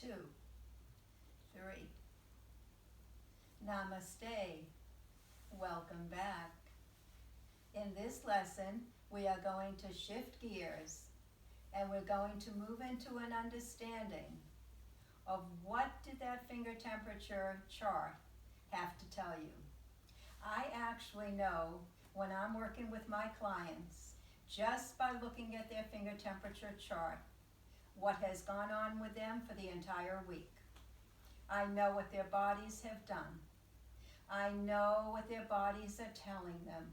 2, 3. Namaste. Welcome back. In this lesson, we are going to shift gears and we're going to move into an understanding of what did that finger temperature chart have to tell you. I actually know when I'm working with my clients, just by looking at their finger temperature chart, what has gone on with them for the entire week. I know what their bodies have done. I know what their bodies are telling them.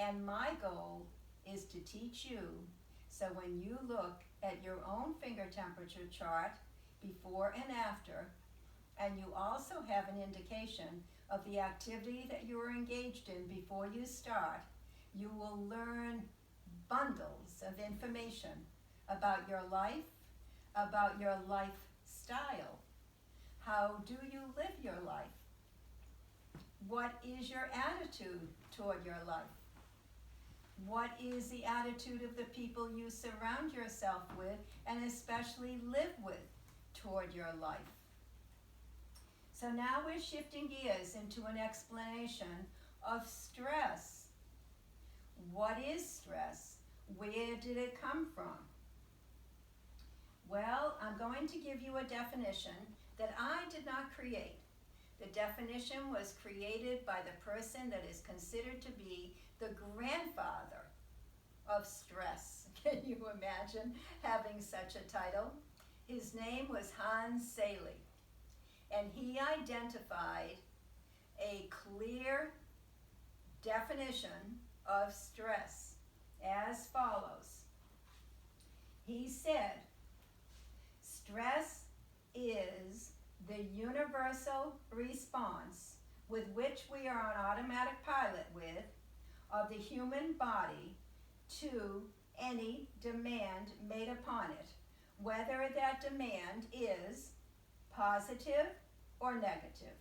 And my goal is to teach you, so when you look at your own finger temperature chart before and after, and you also have an indication of the activity that you are engaged in before you start, you will learn bundles of information about your life, about your lifestyle. How do you live your life? What is your attitude toward your life? What is the attitude of the people you surround yourself with and especially live with toward your life? So now we're shifting gears into an explanation of stress. What is stress? Where did it come from? Well, I'm going to give you a definition that I did not create. The definition was created by the person that is considered to be the grandfather of stress. Can you imagine having such a title? His name was Hans H. And he identified a clear definition of stress as follows. He said, stress is the universal response with which we are on automatic pilot with of the human body to any demand made upon it, whether that demand is positive or negative.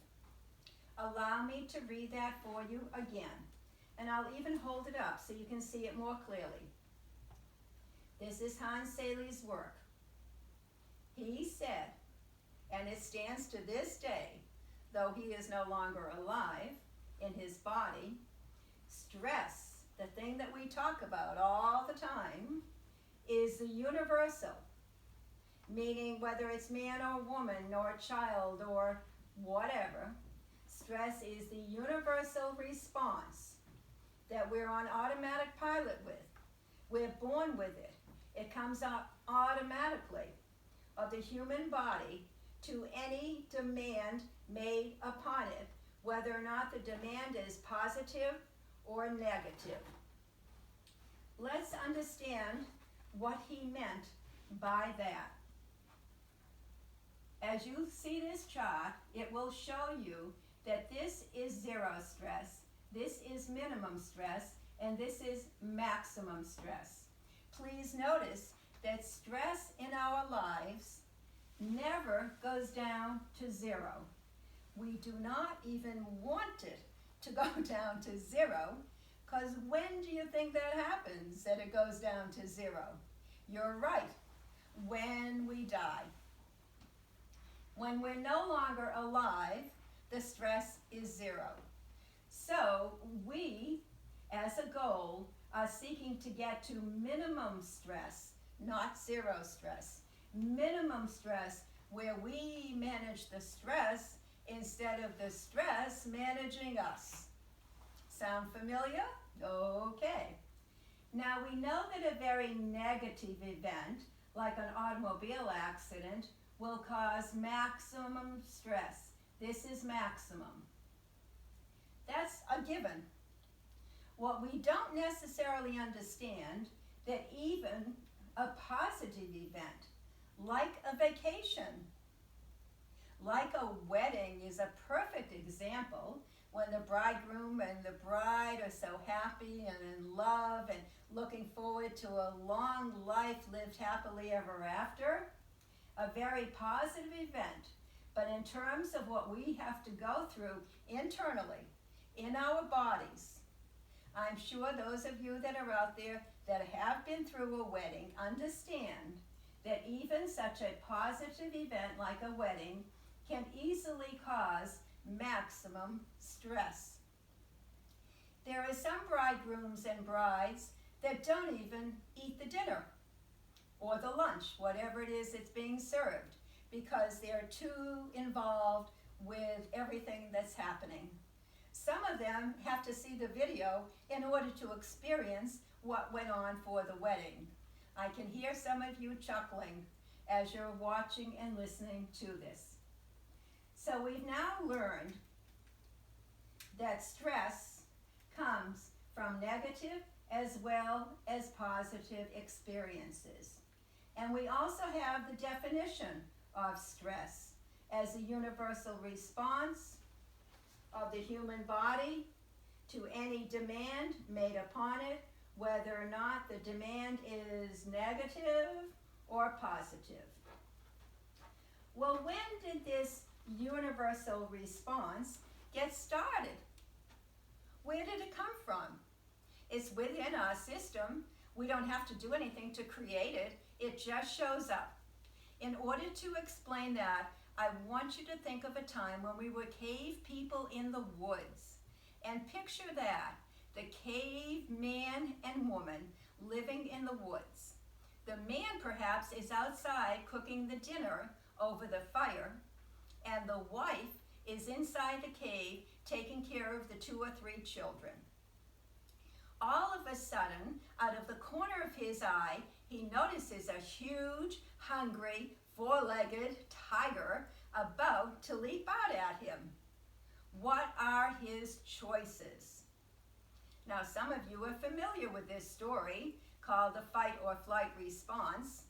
Allow me to read that for you again, and I'll even hold it up so you can see it more clearly. This is Hans H.'s work. He said, and it stands to this day, though he is no longer alive in his body, stress, the thing that we talk about all the time, is the universal, meaning whether it's man or woman or child or whatever, stress is the universal response that we're on automatic pilot with. We're born with it. It comes up automatically of the human body to any demand made upon it, whether or not the demand is positive or negative. Let's understand what he meant by that. As you see this chart, it will show you that this is zero stress, this is minimum stress, and this is maximum stress. Please notice that stress in our lives never goes down to zero. We do not even want it to go down to zero, because when do you think that happens, that it goes down to zero? You're right, when we die. When we're no longer alive, the stress is zero. So we, as a goal, are seeking to get to minimum stress, not zero stress. Minimum stress, where we manage the stress instead of the stress managing us. Sound familiar? Okay. Now we know that a very negative event, like an automobile accident, will cause maximum stress. This is maximum. That's a given. What we don't necessarily understand, that even a positive event, like a vacation, like a wedding, is a perfect example when the bridegroom and the bride are so happy and in love and looking forward to a long life lived happily ever after. A very positive event, but in terms of what we have to go through internally, in our bodies, I'm sure those of you that are out there that have been through a wedding understand that even such a positive event like a wedding can easily cause maximum stress. There are some bridegrooms and brides that don't even eat the dinner or the lunch, whatever it is that's being served, because they're too involved with everything that's happening. Some of them have to see the video in order to experience what went on for the wedding. I can hear some of you chuckling as you're watching and listening to this. So we've now learned that stress comes from negative as well as positive experiences. And we also have the definition of stress as a universal response of the human body to any demand made upon it, whether or not the demand is negative or positive. Well, when did this universal response get started? Where did it come from? It's within our system. We don't have to do anything to create it. It just shows up. In order to explain that, I want you to think of a time when we were cave people in the woods. And picture that, the cave man and woman living in the woods. The man perhaps is outside cooking the dinner over the fire, and the wife is inside the cave taking care of the 2 or 3 children. All of a sudden, out of the corner of his eye, he notices a huge, hungry, 4-legged tiger about to leap out at him. What are his choices? Now, some of you are familiar with this story called the fight or flight response.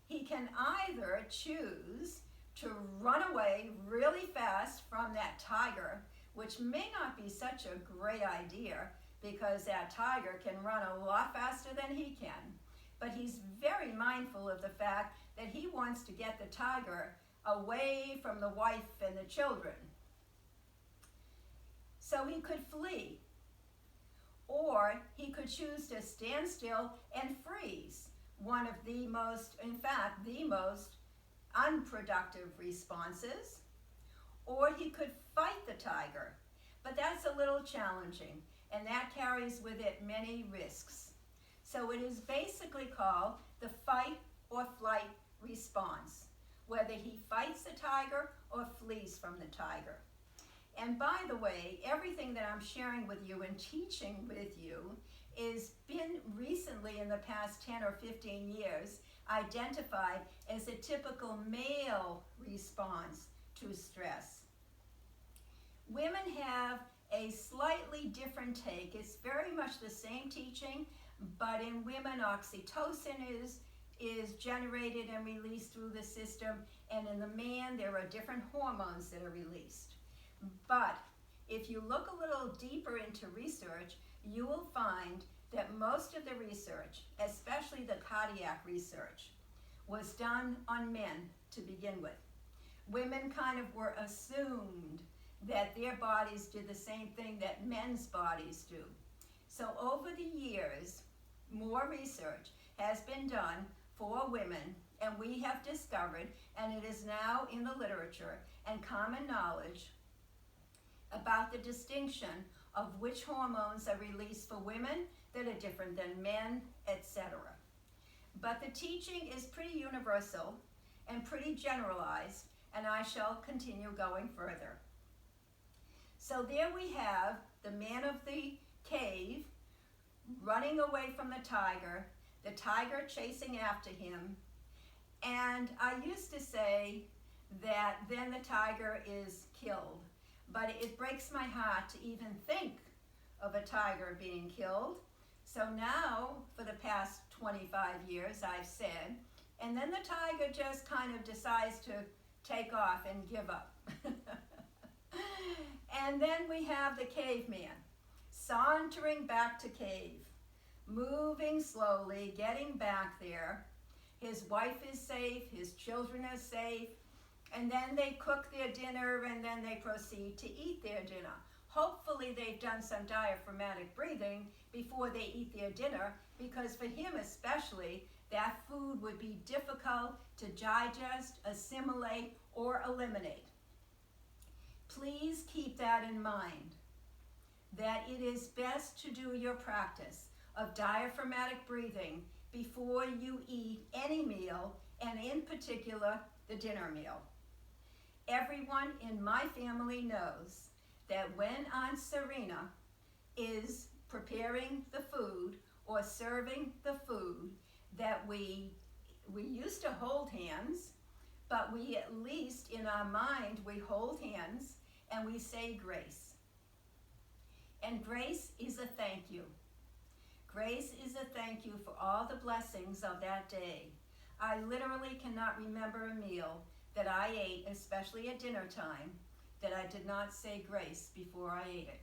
He can either choose to run away really fast from that tiger, which may not be such a great idea because that tiger can run a lot faster than he can. But he's very mindful of the fact that he wants to get the tiger away from the wife and the children. So he could flee, or he could choose to stand still and freeze, one of the most, in fact, the most unproductive responses, or he could fight the tiger. But that's a little challenging, and that carries with it many risks. So it is basically called the fight or flight response, whether he fights the tiger or flees from the tiger. And by the way, everything that I'm sharing with you and teaching with you is been recently, in the past 10 or 15 years, identified as a typical male response to stress. Women have a slightly different take. It's very much the same teaching, but in women, oxytocin is generated and released through the system, and in the man, there are different hormones that are released. But if you look a little deeper into research, you will find that most of the research, especially the cardiac research, was done on men to begin with. Women kind of were assumed that their bodies did the same thing that men's bodies do. So over the years, more research has been done for women, and we have discovered, and it is now in the literature and common knowledge, about the distinction of which hormones are released for women that are different than men, etc. But the teaching is pretty universal and pretty generalized, and I shall continue going further. So there we have the man of the cave running away from the tiger chasing after him, and I used to say that then the tiger is killed. But it breaks my heart to even think of a tiger being killed. So now, for the past 25 years, I've said, and then the tiger just kind of decides to take off and give up. And then we have the caveman sauntering back to cave, moving slowly, getting back there. His wife is safe, his children are safe, and then they cook their dinner, and then they proceed to eat their dinner. Hopefully they've done some diaphragmatic breathing before they eat their dinner, because for him especially, that food would be difficult to digest, assimilate, or eliminate. Please keep that in mind, that it is best to do your practice of diaphragmatic breathing before you eat any meal, and in particular, the dinner meal. Everyone in my family knows that when Aunt Serena is preparing the food or serving the food, that we used to hold hands, but we at least in our mind, we hold hands and we say grace. And grace is a thank you. Grace is a thank you for all the blessings of that day. I literally cannot remember a meal that I ate, especially at dinner time, that I did not say grace before I ate it.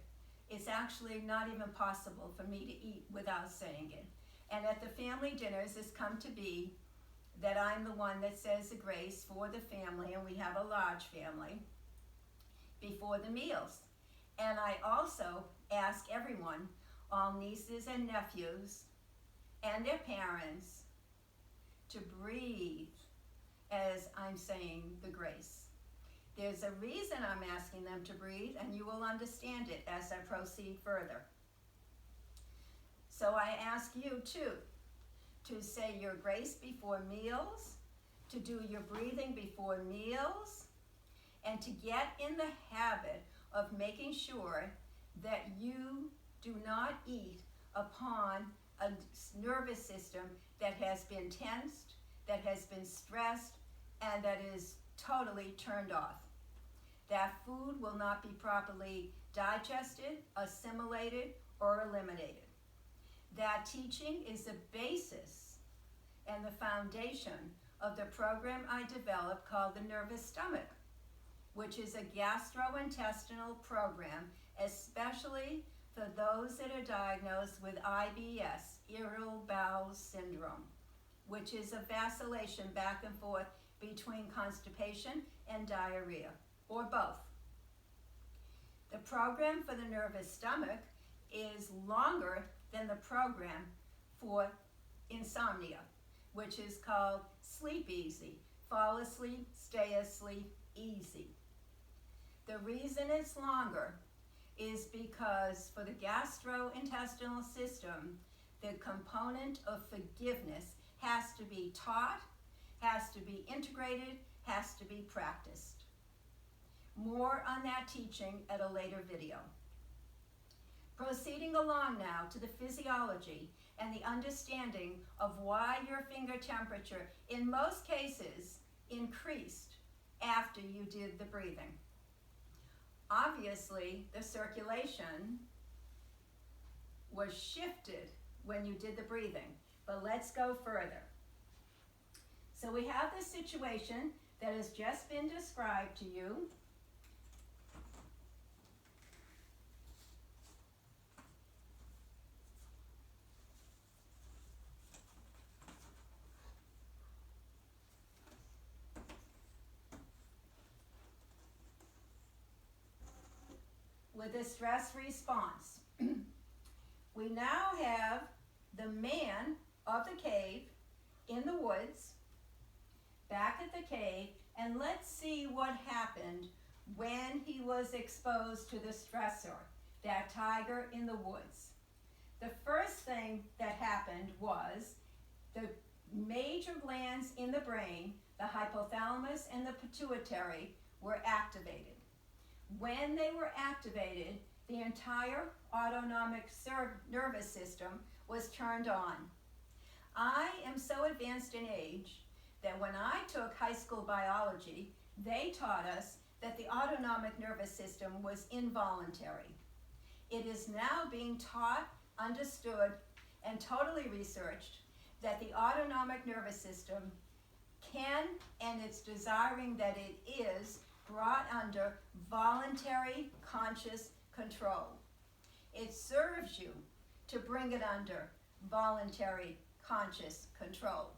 It's actually not even possible for me to eat without saying it. And at the family dinners, it's come to be that I'm the one that says the grace for the family, and we have a large family, before the meals. And I also ask everyone, all nieces and nephews, and their parents, to breathe as I'm saying the grace. There's a reason I'm asking them to breathe, and you will understand it as I proceed further. So I ask you too, to say your grace before meals, to do your breathing before meals, and to get in the habit of making sure that you do not eat upon a nervous system that has been tensed, that has been stressed, and that is totally turned off. That food will not be properly digested, assimilated, or eliminated. That teaching is the basis and the foundation of the program I developed called the Nervous Stomach, which is a gastrointestinal program, especially for those that are diagnosed with IBS, irritable bowel syndrome, which is a vacillation back and forth between constipation and diarrhea, or both. The program for the nervous stomach is longer than the program for insomnia, which is called Sleep Easy. Fall asleep, stay asleep, easy. The reason it's longer is because for the gastrointestinal system, the component of forgiveness has to be taught, has to be integrated, has to be practiced. More on that teaching at a later video. Proceeding along now to the physiology and the understanding of why your finger temperature in most cases increased after you did the breathing. Obviously, the circulation was shifted when you did the breathing, but let's go further. So we have this situation that has just been described to you. With a stress response. We now have the man of the cave in the woods, back at the cave, and let's see what happened when he was exposed to the stressor, that tiger in the woods. The first thing that happened was the major glands in the brain, the hypothalamus and the pituitary, were activated. When they were activated, the entire autonomic nervous system was turned on. I am so advanced in age that when I took high school biology, they taught us that the autonomic nervous system was involuntary. It is now being taught, understood, and totally researched that the autonomic nervous system can, and it's desiring that it is, brought under voluntary conscious control. It serves you to bring it under voluntary conscious control.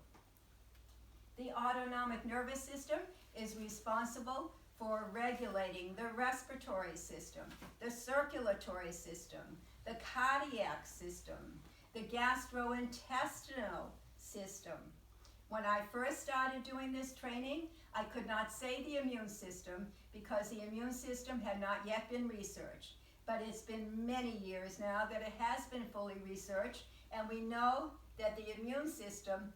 The autonomic nervous system is responsible for regulating the respiratory system, the circulatory system, the cardiac system, the gastrointestinal system. When I first started doing this training, I could not say the immune system because the immune system had not yet been researched. But it's been many years now that it has been fully researched, and we know that the immune system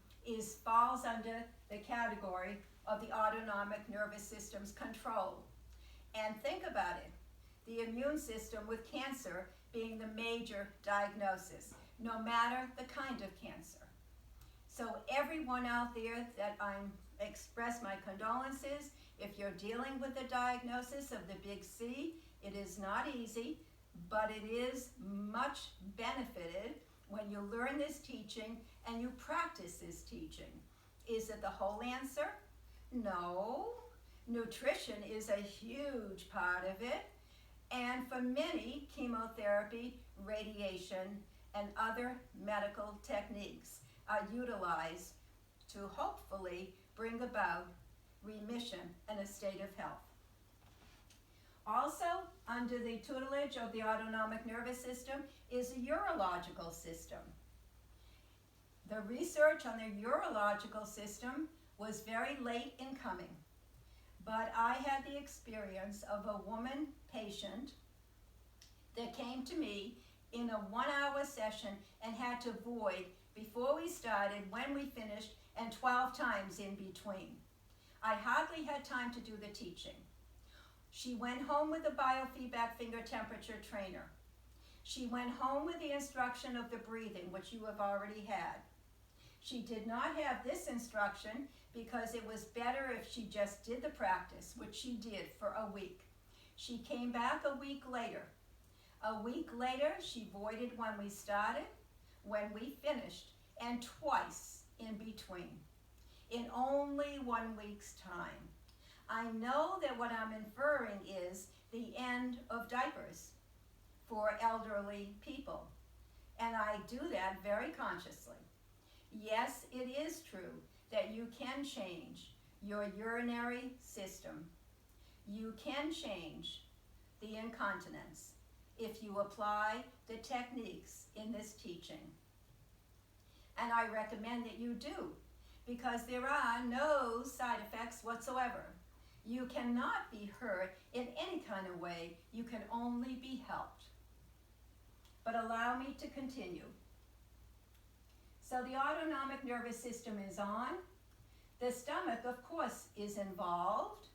falls under the category of the autonomic nervous system's control. And think about it, the immune system with cancer being the major diagnosis, no matter the kind of cancer. So everyone out there that I express my condolences, if you're dealing with the diagnosis of the big C, it is not easy, but it is much benefited when you learn this teaching and you practice this teaching. Is it the whole answer? No. Nutrition is a huge part of it. And for many, chemotherapy, radiation, and other medical techniques are utilized to hopefully bring about remission and a state of health. Also, under the tutelage of the autonomic nervous system is the urological system. The research on the urological system was very late in coming, but I had the experience of a woman patient that came to me in a 1-hour session and had to void before we started, when we finished, and 12 times in between. I hardly had time to do the teaching. She went home with a biofeedback finger temperature trainer. She went home with the instruction of the breathing, which you have already had. She did not have this instruction because it was better if she just did the practice, which she did for a week. She came back a week later. A week later, she voided when we started, when we finished, and twice in between, in only 1 week's time. I know that what I'm inferring is the end of diapers for elderly people, and I do that very consciously. Yes, it is true that you can change your urinary system. You can change the incontinence if you apply the techniques in this teaching. And I recommend that you do, because there are no side effects whatsoever. You cannot be hurt in any kind of way. You can only be helped. But allow me to continue. So the autonomic nervous system is on. The stomach, of course, is involved,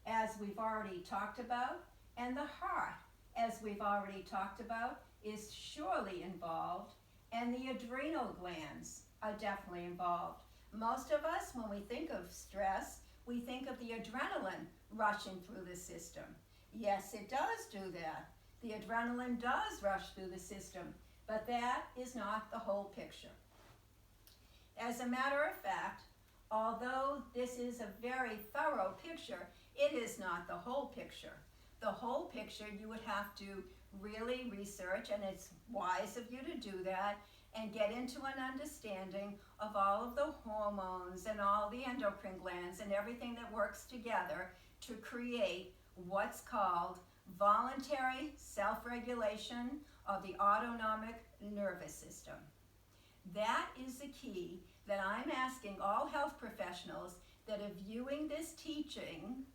as we've already talked about. And the heart, as we've already talked about, is surely involved. And the adrenal glands are definitely involved. Most of us, when we think of stress, we think of the adrenaline rushing through the system. Yes, it does do that. The adrenaline does rush through the system, but that is not the whole picture. As a matter of fact, although this is a very thorough picture, it is not the whole picture. The whole picture you would have to really research, and it's wise of you to do that, and get into an understanding of all of the hormones and all the endocrine glands and everything that works together to create what's called voluntary self-regulation of the autonomic nervous system. That is the key that I'm asking all health professionals that are viewing this teaching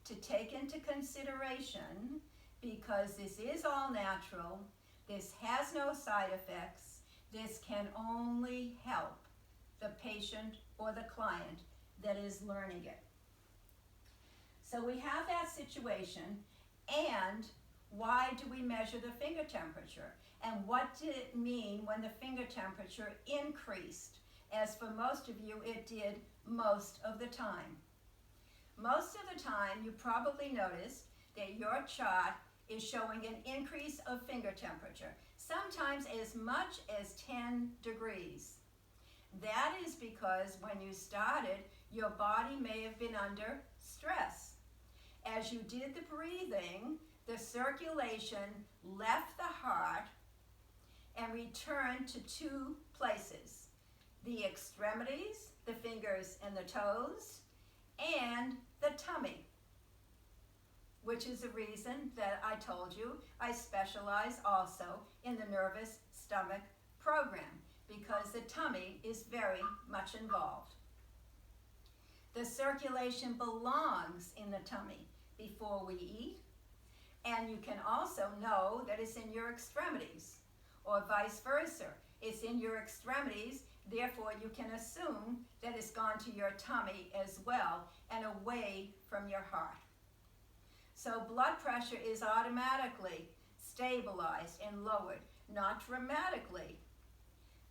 to take into consideration, because this is all natural, this has no side effects, this can only help the patient or the client that is learning it. So we have that situation, and why do we measure the finger temperature? And what did it mean when the finger temperature increased? As for most of you, it did most of the time. Most of the time, you probably noticed that your chart is showing an increase of finger temperature, sometimes as much as 10 degrees. That is because when you started, your body may have been under stress. As you did the breathing, the circulation left the heart and returned to two places: the extremities, the fingers and the toes, and the tummy, which is the reason that I told you I specialize also in the nervous stomach program, because the tummy is very much involved. The circulation belongs in the tummy before we eat, and you can also know that it's in your extremities, or vice versa. It's in your extremities, therefore you can assume that it's gone to your tummy as well and away from your heart. So blood pressure is automatically stabilized and lowered, not dramatically.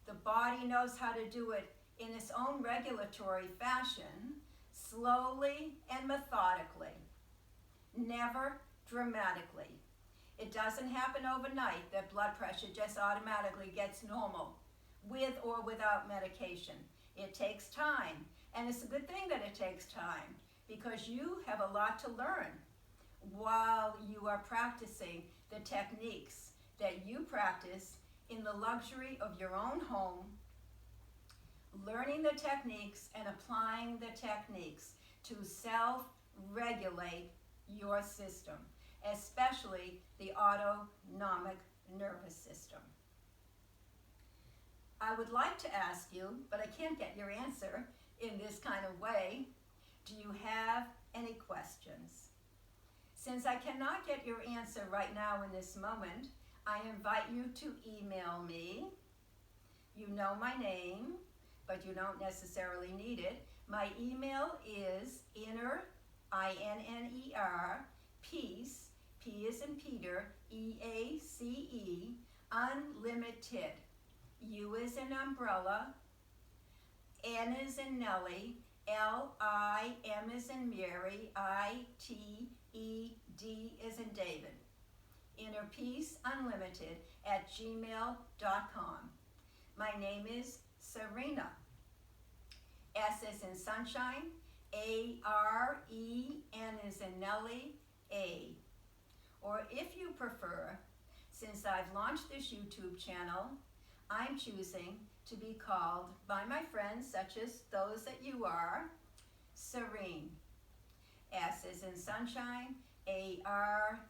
The body knows how to do it in its own regulatory fashion, slowly and methodically, never dramatically. It doesn't happen overnight that blood pressure just automatically gets normal, with or without medication. It takes time, and it's a good thing that it takes time, because you have a lot to learn while you are practicing the techniques that you practice in the luxury of your own home, learning the techniques and applying the techniques to self-regulate your system, especially the autonomic nervous system. I would like to ask you, but I can't get your answer in this kind of way, do you have any questions? Since I cannot get your answer right now in this moment, I invite you to email me. You know my name, but you don't necessarily need it. My email is inner, I-N-N-E-R, peace, P as in Peter, E-A-C-E, unlimited. U as in umbrella, N as in Nelly, L-I-M as in Mary, I-T-E-D as in David. Inner Peace Unlimited at gmail.com. My name is Serena. S as in sunshine, A-R-E-N as in Nelly, A. Or if you prefer, since I've launched this YouTube channel, I'm choosing to be called by my friends, such as those that you are, Serene. S as in sunshine, A-R-E-N-E.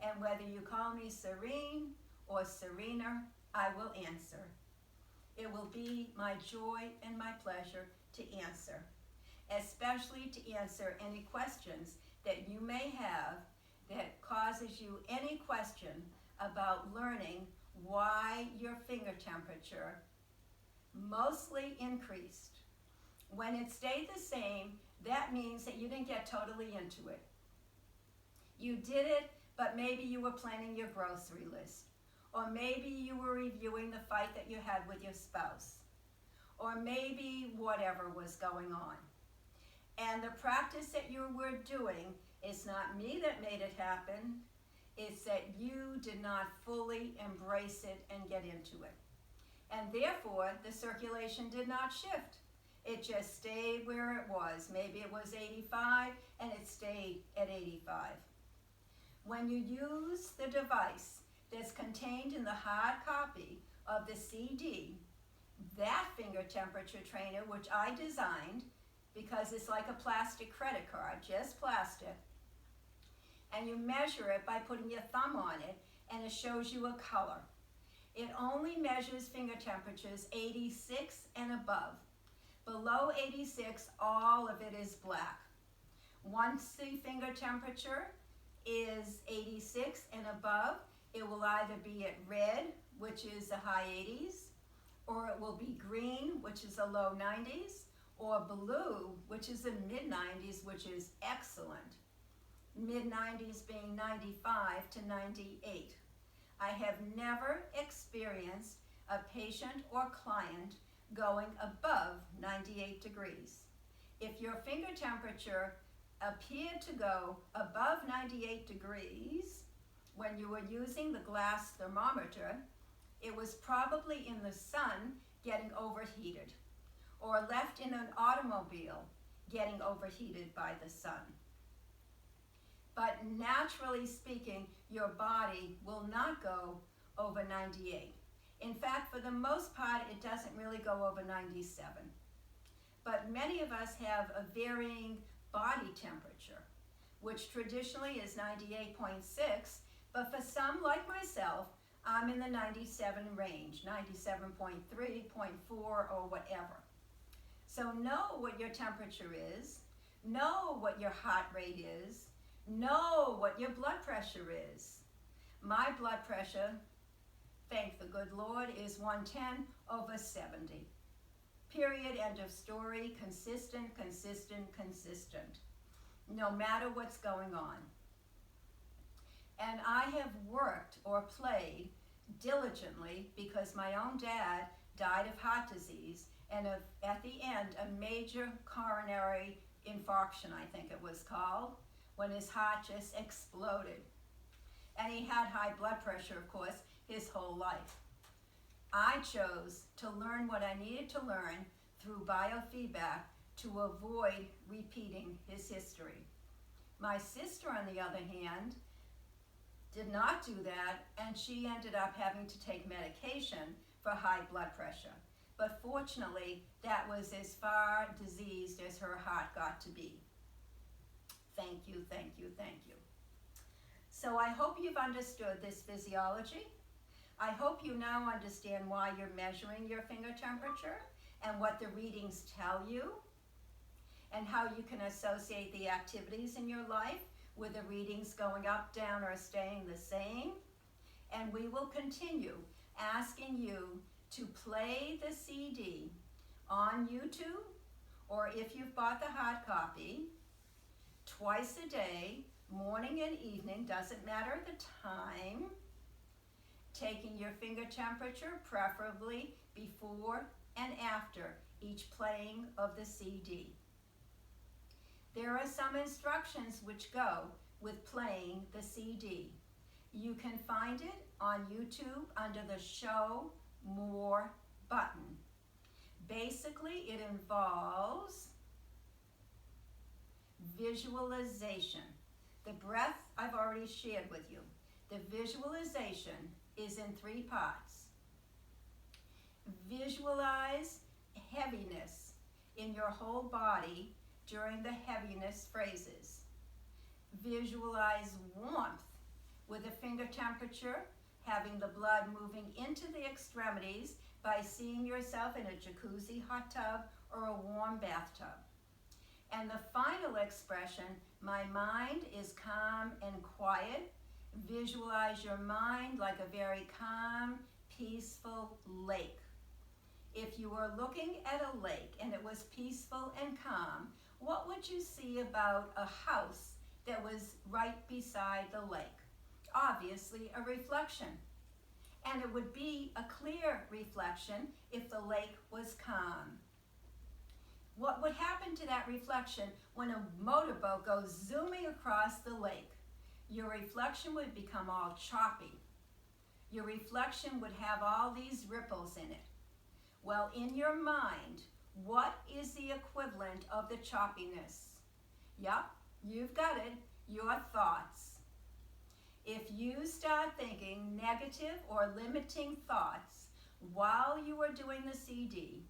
And whether you call me Serene or Serena, I will answer. It will be my joy and my pleasure to answer, especially to answer any questions that you may have that causes you any question about learning why your finger temperature mostly increased. When it stayed the same, that means that you didn't get totally into it. You did it, but maybe you were planning your grocery list, or maybe you were reviewing the fight that you had with your spouse, or maybe whatever was going on. And the practice that you were doing, it's not me that made it happen, it's that you did not fully embrace it and get into it. And therefore, the circulation did not shift. It just stayed where it was. Maybe it was 85 and it stayed at 85. When you use the device that's contained in the hard copy of the CD, that finger temperature trainer, which I designed because it's like a plastic credit card, just plastic, and you measure it by putting your thumb on it, and it shows you a color. It only measures finger temperatures 86 and above. Below 86, all of it is black. Once the finger temperature is 86 and above, it will either be at red, which is the high 80s, or it will be green, which is the low 90s, or blue, which is the mid 90s, which is excellent. Mid 90s being 95 to 98. I have never experienced a patient or client going above 98 degrees. If your finger temperature appeared to go above 98 degrees when you were using the glass thermometer, it was probably in the sun getting overheated, or left in an automobile getting overheated by the sun. But naturally speaking, your body will not go over 98. In fact, for the most part, it doesn't really go over 97. But many of us have a varying body temperature, which traditionally is 98.6, but for some, like myself, I'm in the 97 range, 97.3, 0.4, or whatever. So know what your temperature is, know what your heart rate is, know what your blood pressure is. My blood pressure, thank the good Lord, is 110/70. Period, end of story, consistent, consistent, consistent, no matter what's going on. And I have worked or played diligently because my own dad died of heart disease and at the end, a major coronary infarction, I think it was called, when his heart just exploded. And he had high blood pressure, of course, his whole life. I chose to learn what I needed to learn through biofeedback to avoid repeating his history. My sister, on the other hand, did not do that, and she ended up having to take medication for high blood pressure. But fortunately, that was as far diseased as her heart got to be. Thank you, thank you, thank you. So I hope you've understood this physiology. I hope you now understand why you're measuring your finger temperature and what the readings tell you, and how you can associate the activities in your life with the readings going up, down, or staying the same. And we will continue asking you to play the CD on YouTube, or if you've bought the hard copy, twice a day, morning and evening, doesn't matter the time, taking your finger temperature, preferably before and after each playing of the CD. There are some instructions which go with playing the CD. You can find it on YouTube under the Show More button. Basically, it involves visualization. The breath I've already shared with you. The visualization is in 3 parts. Visualize heaviness in your whole body during the heaviness phrases. Visualize warmth with a finger temperature, having the blood moving into the extremities by seeing yourself in a jacuzzi, hot tub, or a warm bathtub. And the final expression, my mind is calm and quiet. Visualize your mind like a very calm, peaceful lake. If you were looking at a lake and it was peaceful and calm, what would you see about a house that was right beside the lake? Obviously, a reflection. And it would be a clear reflection if the lake was calm. What would happen to that reflection when a motorboat goes zooming across the lake? Your reflection would become all choppy. Your reflection would have all these ripples in it. Well, in your mind, what is the equivalent of the choppiness? Yep, you've got it, your thoughts. If you start thinking negative or limiting thoughts while you are doing the CD,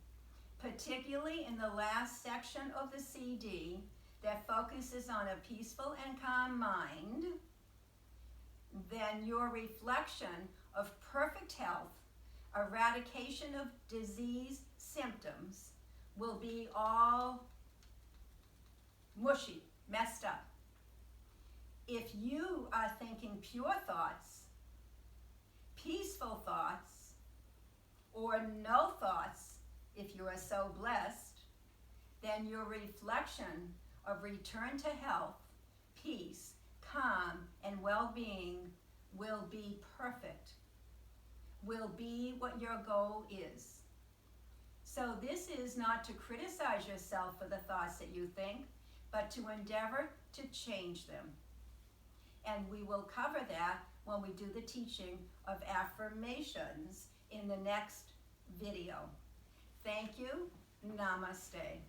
particularly in the last section of the CD that focuses on a peaceful and calm mind, then your reflection of perfect health, eradication of disease symptoms, will be all mushy, messed up. If you are thinking pure thoughts, peaceful thoughts, or no thoughts, if you are so blessed, then your reflection of return to health, peace, calm, and well-being will be perfect, will be what your goal is. So this is not to criticize yourself for the thoughts that you think, but to endeavor to change them. And we will cover that when we do the teaching of affirmations in the next video. Thank you. Namaste.